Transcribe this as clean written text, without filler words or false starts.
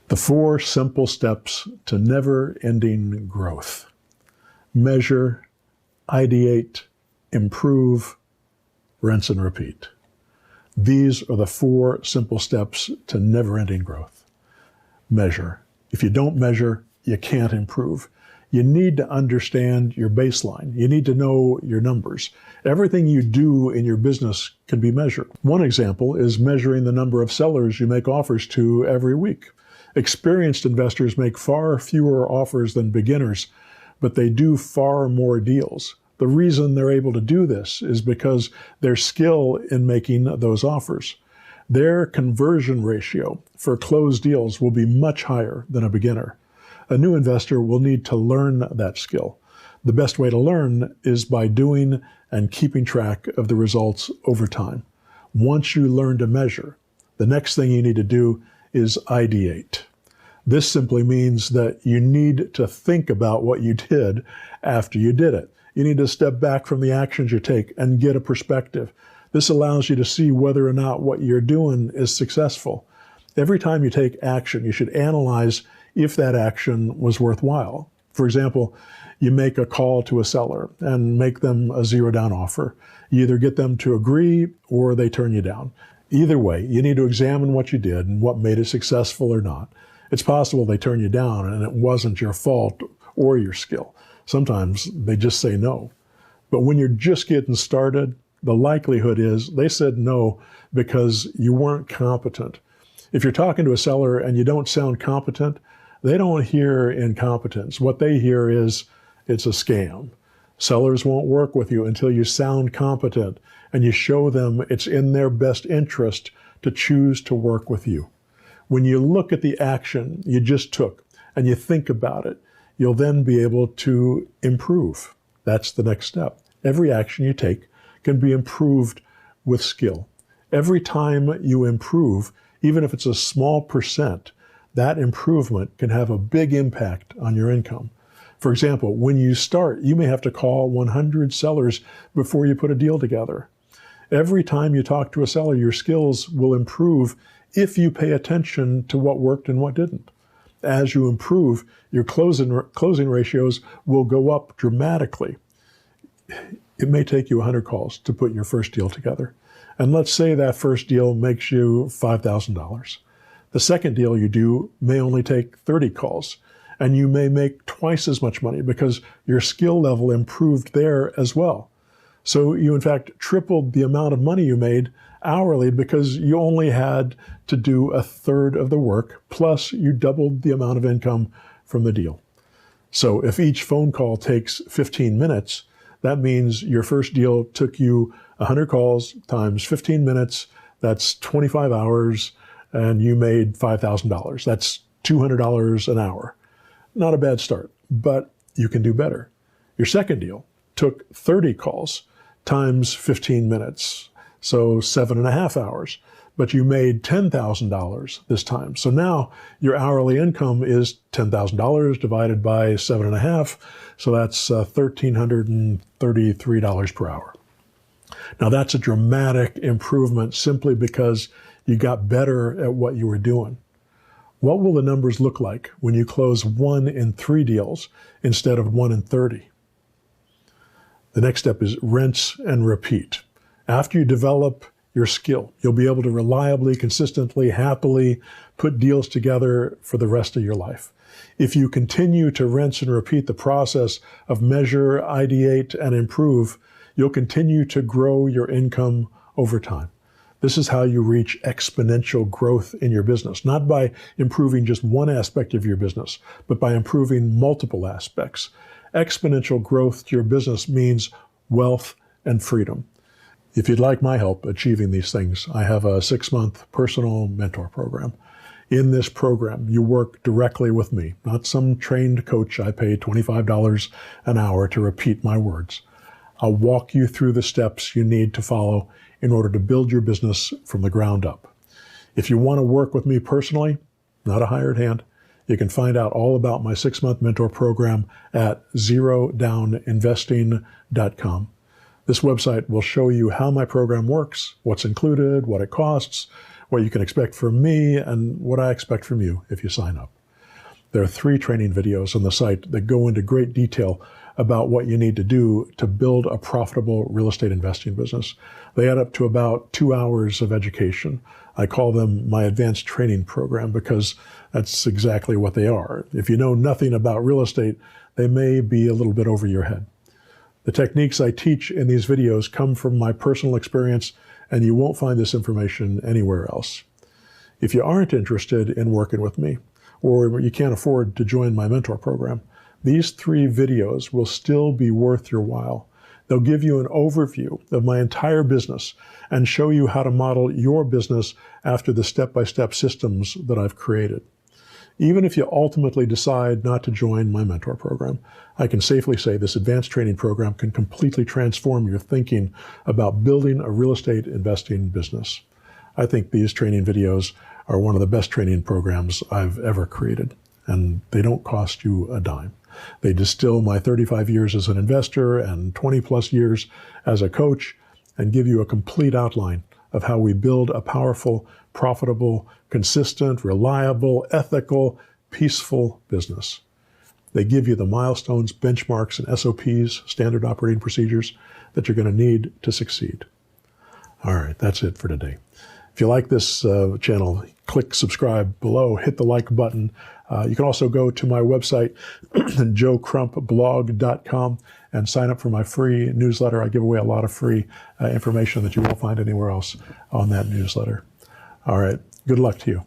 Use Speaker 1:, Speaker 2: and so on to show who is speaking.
Speaker 1: The 4 simple steps to never-ending growth. Measure, ideate, improve, rinse and repeat. These are the 4 simple steps to never-ending growth. Measure. If you don't measure, you can't improve. You need to understand your baseline. You need to know your numbers. Everything you do in your business can be measured. One example is measuring the number of sellers you make offers to every week. Experienced investors make far fewer offers than beginners, but they do far more deals. The reason they're able to do this is because their skill in making those offers. Their conversion ratio for closed deals will be much higher than a beginner. A new investor will need to learn that skill. The best way to learn is by doing and keeping track of the results over time. Once you learn to measure, the next thing you need to do is ideate. This simply means that you need to think about what you did after you did it. You need to step back from the actions you take and get a perspective. This allows you to see whether or not what you're doing is successful. Every time you take action, you should analyze if that action was worthwhile. For example, you make a call to a seller and make them a zero-down offer. You either get them to agree or they turn you down. Either way, you need to examine what you did and what made it successful or not. It's possible they turn you down and it wasn't your fault or your skill. Sometimes they just say no. But when you're just getting started, the likelihood is they said no because you weren't competent. If you're talking to a seller and you don't sound competent, they don't hear incompetence. What they hear is it's a scam. Sellers won't work with you until you sound competent and you show them it's in their best interest to choose to work with you. When you look at the action you just took and you think about it, you'll then be able to improve. That's the next step. Every action you take can be improved with skill. Every time you improve, even if it's a small percent, that improvement can have a big impact on your income. For example, when you start, you may have to call 100 sellers before you put a deal together. Every time you talk to a seller, your skills will improve if you pay attention to what worked and what didn't. As you improve, your closing ratios will go up dramatically. It may take you 100 calls to put your first deal together. And let's say that first deal makes you $5,000. The second deal you do may only take 30 calls, and you may make twice as much money because your skill level improved there as well. So you, in fact, tripled the amount of money you made hourly because you only had to do a third of the work, plus you doubled the amount of income from the deal. So if each phone call takes 15 minutes, that means your first deal took you 100 calls times 15 minutes, that's 25 hours, and you made $5,000. That's $200 an hour. Not a bad start, but you can do better. Your second deal took 30 calls times 15 minutes, so 7.5 hours, but you made $10,000 this time. So now your hourly income is $10,000 divided by 7.5, so that's $1,333 per hour. Now that's a dramatic improvement simply because you got better at what you were doing. What will the numbers look like when you close 1 in 3 deals instead of 1 in 30? The next step is rinse and repeat. After you develop your skill, you'll be able to reliably, consistently, happily put deals together for the rest of your life. If you continue to rinse and repeat the process of measure, ideate, and improve, you'll continue to grow your income over time. This is how you reach exponential growth in your business, not by improving just one aspect of your business, but by improving multiple aspects. Exponential growth to your business means wealth and freedom. If you'd like my help achieving these things, I have a 6-month personal mentor program. In this program, you work directly with me, not some trained coach I pay $25 an hour to repeat my words. I'll walk you through the steps you need to follow in order to build your business from the ground up. If you want to work with me personally, not a hired hand, you can find out all about my 6-month mentor program at zerodowninvesting.com. This website will show you how my program works, what's included, what it costs. what you can expect from me and what I expect from you if you sign up. There are 3 training videos on the site that go into great detail about what you need to do to build a profitable real estate investing business. They add up to about 2 hours of education. I call them my advanced training program because that's exactly what they are. If you know nothing about real estate, they may be a little bit over your head. The techniques I teach in these videos come from my personal experience, and you won't find this information anywhere else. If you aren't interested in working with me, or you can't afford to join my mentor program, these 3 videos will still be worth your while. They'll give you an overview of my entire business and show you how to model your business after the step-by-step systems that I've created. Even if you ultimately decide not to join my mentor program, I can safely say this advanced training program can completely transform your thinking about building a real estate investing business. I think these training videos are one of the best training programs I've ever created, and they don't cost you a dime. They distill my 35 years as an investor and 20 plus years as a coach and give you a complete outline of how we build a powerful, profitable, consistent, reliable, ethical, peaceful business. They give you the milestones, benchmarks, and SOPs, standard operating procedures, that you're going to need to succeed. All right, that's it for today. If you like this channel, click subscribe below, hit the like button. You can also go to my website, joecrumpblog.com, and sign up for my free newsletter. I give away a lot of free information that you won't find anywhere else on that newsletter. All right, good luck to you.